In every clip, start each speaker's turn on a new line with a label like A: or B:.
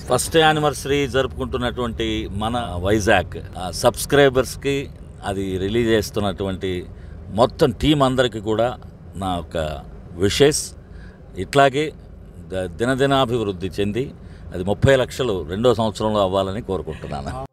A: First anniversary జరుపుకుంటున్నటువంటి మన వైజాగ్ సబ్స్క్రైబర్స్కి అది రిలీజ్ చేస్తున్నటువంటి మొత్తం టీం అందరికీ కూడా నా యొక్క విషెస్ ఇట్లాగే దినదినాభివృద్ధి చెంది అది 30 లక్షలు 2వ సంవత్సరంలో అవ్వాలని కోరుకుంటున్నాను.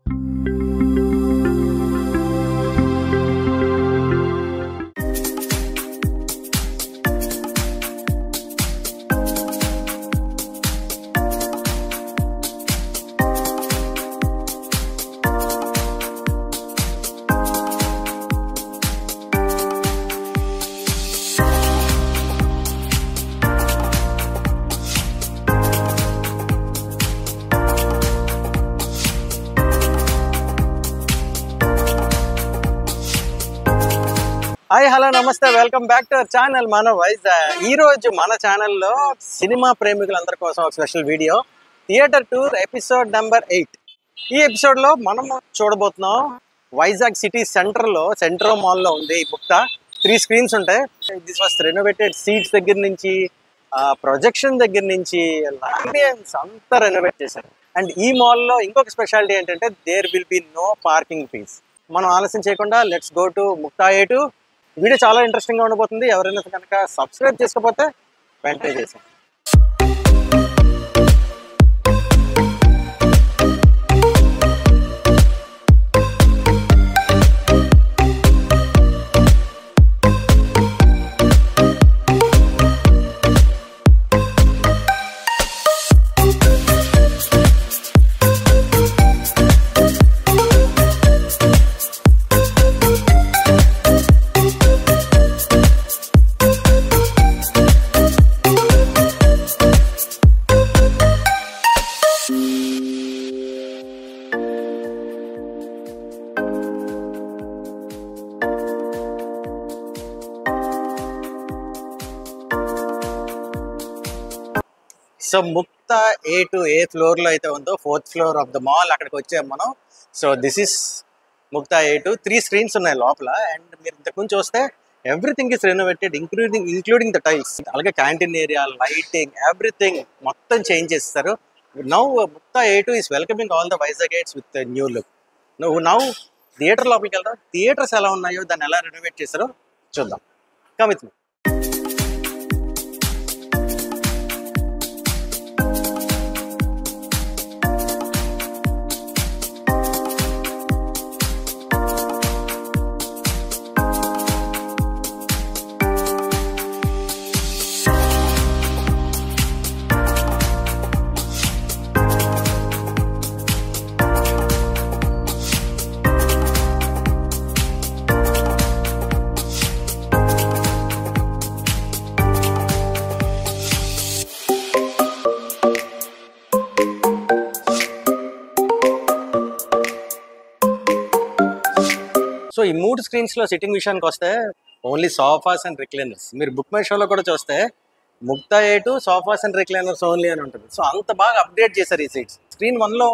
B: హాయ్ హలో నమస్తే, welcome back to our channel మన వైజాగ్. ఈ రోజు మన ఛానల్లో సినిమా ప్రేమికులందరి కోసం ఒక special video, theatre tour episode number 8. ఈ ఎపిసోడ్లో మనం చూడబోతున్నాం వైజాగ్ సిటీ సెంట్రో మాల్లో ఉంది ఈ ముక్తా. 3 స్క్రీన్స్ ఉంటాయి. This was renovated. సీట్స్ దగ్గర నుంచి ప్రొజెక్షన్ దగ్గర నుంచి అంబియన్స్ అంతా రెనోవేట్ చేశారు. అండ్ ఈ మాల్లో ఇంకొక స్పెషాలిటీ ఏంటంటే there will be no parking fees. మనం ఆలస్యం చేయకుండా let's go to Mukta A2. Video చాలా ఇంట్రెస్టింగ్గా ఉండబోతుంది. ఎవరైనా కనుక సబ్స్క్రైబ్ చేసుకోకపోతే వెంటనే చేసాం. సో ముక్తా A2 ఏ ఫ్లోర్లో అయితే ఉందో 4th floor of the mall, అక్కడికి వచ్చాము మనం. So this is Mukta A2. 3 screens ఉన్నాయి లోపల. అండ్ మీరు ఇంతకుముందు చూస్తే everything is renovated including the tiles. అలాగే క్యాంటీన్ ఏరియా, లైటింగ్, ఎవ్రీథింగ్ మొత్తం చేంజ్ చేస్తారు. Now Mukta A2 is welcoming all the Vizagites with new look. Now theatre లోపలికి వెళ్దాం. థియేటర్స్ ఎలా ఉన్నాయో, దాన్ని ఎలా రెనోవేట్ చేస్తారో చూద్దాం. Come with me. సో ఈ 3 స్క్రీన్స్లో సిట్టింగ్ విషయానికి వస్తే ఓన్లీ సోఫాస్ అండ్ రిక్లైనర్స్. మీరు బుక్ మై షోలో కూడా చూస్తే Mukta A2 sofas and recliners only అని ఉంటుంది. సో అంత బాగా అప్డేట్ చేశారు ఈ సీట్స్. స్క్రీన్ 1లో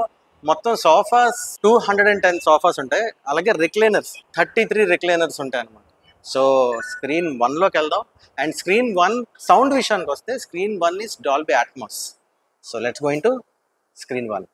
B: మొత్తం సోఫాస్ 210 సోఫాస్ ఉంటాయి. అలాగే రిక్లైనర్స్ 33 రిక్లైనర్స్ ఉంటాయి అన్నమాట. సో స్క్రీన్ 1లోకి వెళ్దాం. అండ్ స్క్రీన్ 1 సౌండ్ విషయానికి వస్తే screen 1 is Dolby Atmos. So let's going to screen 1.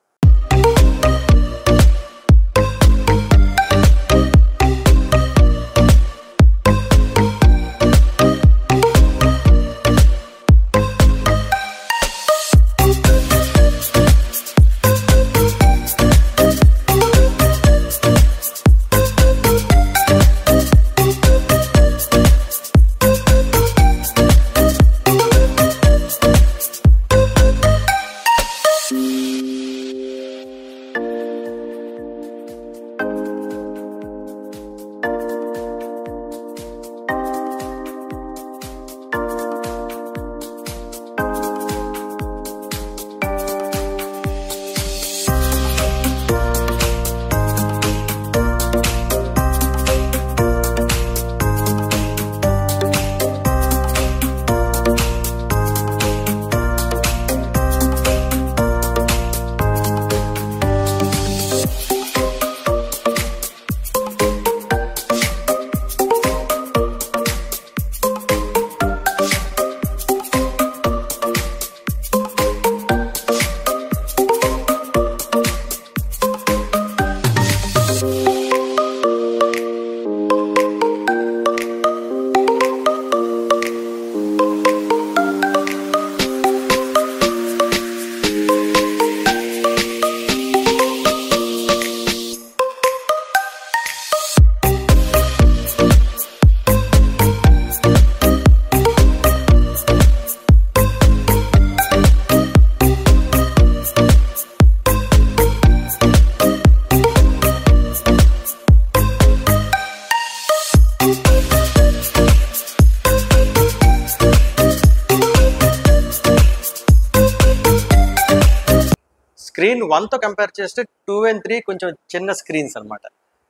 B: Screen 1తో కంపేర్ చేస్తే 2 and 3 కొంచెం చిన్న స్క్రీన్స్ అనమాట.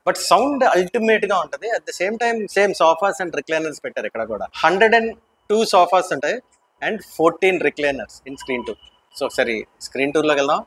B: బట్ సౌండ్ అల్టిమేట్గా ఉంటుంది. At the same time same sofas and recliners పెట్టారు ఇక్కడ కూడా. 102 సోఫాస్ ఉంటాయి and 14 recliners in screen 2. So ఒకసారి స్క్రీన్ టూర్లోకి వెళ్దాం.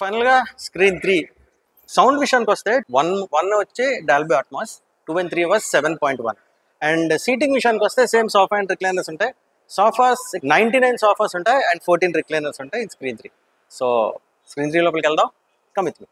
B: ఫైనల్గా స్క్రీన్ 3 సౌండ్ విషయానికి వస్తే 1 వచ్చి Dolby Atmos, 2 and 3 was 7.1. And seating విషయానికి వస్తే సేమ్ సోఫా అండ్ రిక్లైనర్స్ ఉంటాయి. సోఫాస్ 99 సోఫాస్ ఉంటాయి అండ్ 14 రిక్లైనర్స్ ఉంటాయి ఇన్ స్క్రీన్ 3. సో స్క్రీన్ 3 లోపలికి వెళ్దాం. Come with me.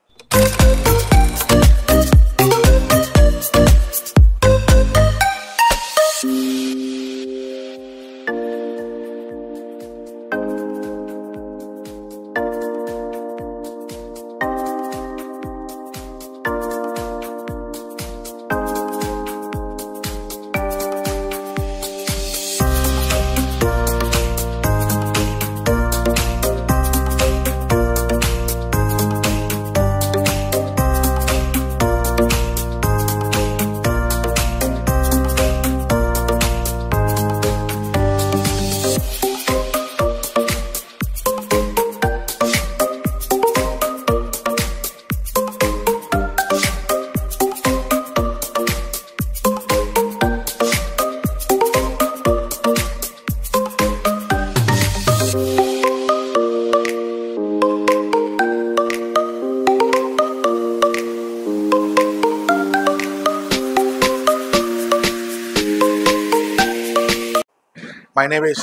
C: My name is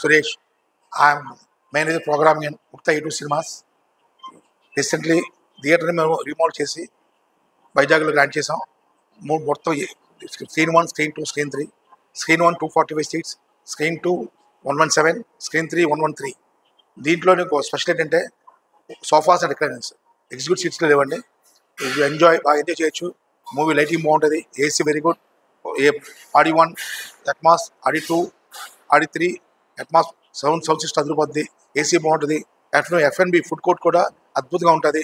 C: Suresh. I am manager program in Mukta A2 Cinemas. Recently, theatre remodel చేసి వైజాగ్లో grant చేసాం. మొత్తం screen 1, screen 2, screen 3. Screen 1 245 seats, screen 2 117, screen 3 113. దీంట్లో నీకు special ఏంటంటే sofas and recliners, executive సీట్స్లో లేవండి. బాగా enjoy చేయొచ్చు. మూవీ లైటింగ్ బాగుంటుంది, ఏసీ వెరీ గుడ్. ఆడి 1 అట్మాస్, ఆడి 2 ఆడి 3 అట్మాస్ సౌండ్ సిస్టమ్ అదిరిపోద్ది, ఏసీ బాగుంటుంది. F&B ఫుడ్ కోర్ట్ కూడా అద్భుతంగా ఉంటుంది.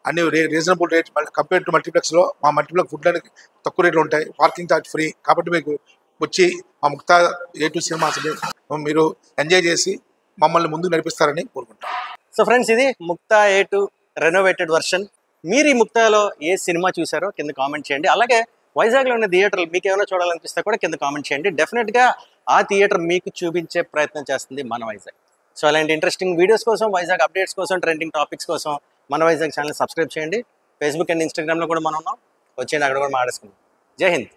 C: అన్ని రీజనబుల్ రేట్ కంపేర్ టు మల్టీప్లెక్స్లో. మా మల్టీప్లెక్స్ ఫుడ్ అనేది తక్కువ రేట్లు ఉంటాయి, పార్కింగ్ ఛార్జ్ ఫ్రీ. కాబట్టి మీకు వచ్చి మా ముక్తా A2 సినిమాస్ని మీరు ఎంజాయ్ చేసి మమ్మల్ని ముందుకు నడిపిస్తారని కోరుకుంటాం.
B: సో ఫ్రెండ్స్, ఇది ముక్తా A2 రెనోవేటెడ్ వర్షన్. మీరు ఈ ముక్తాలో ఏ సినిమా చూసారో కింద కామెంట్ చేయండి. అలాగే వైజాగ్లో ఉన్న థియేటర్లు మీకు ఏమైనా చూడాలనిపిస్తే కూడా కింద కామెంట్ చేయండి. డెఫినెట్గా ఆ థియేటర్ మీకు చూపించే ప్రయత్నం చేస్తుంది మన వైజాగ్. సో అలాంటి ఇంట్రెస్టింగ్ వీడియోస్ కోసం, వైజాగ్ అప్డేట్స్ కోసం, ట్రెండింగ్ టాపిక్స్ కోసం మన వైజాగ్ ఛానల్ సబ్స్క్రైబ్ చేయండి. ఫేస్బుక్ అండ్ ఇన్స్టాగ్రామ్లో కూడా మనం ఉన్నాం. వచ్చేయండి, అక్కడ కూడా మాట్లాడుకుందాం. జై హింద్.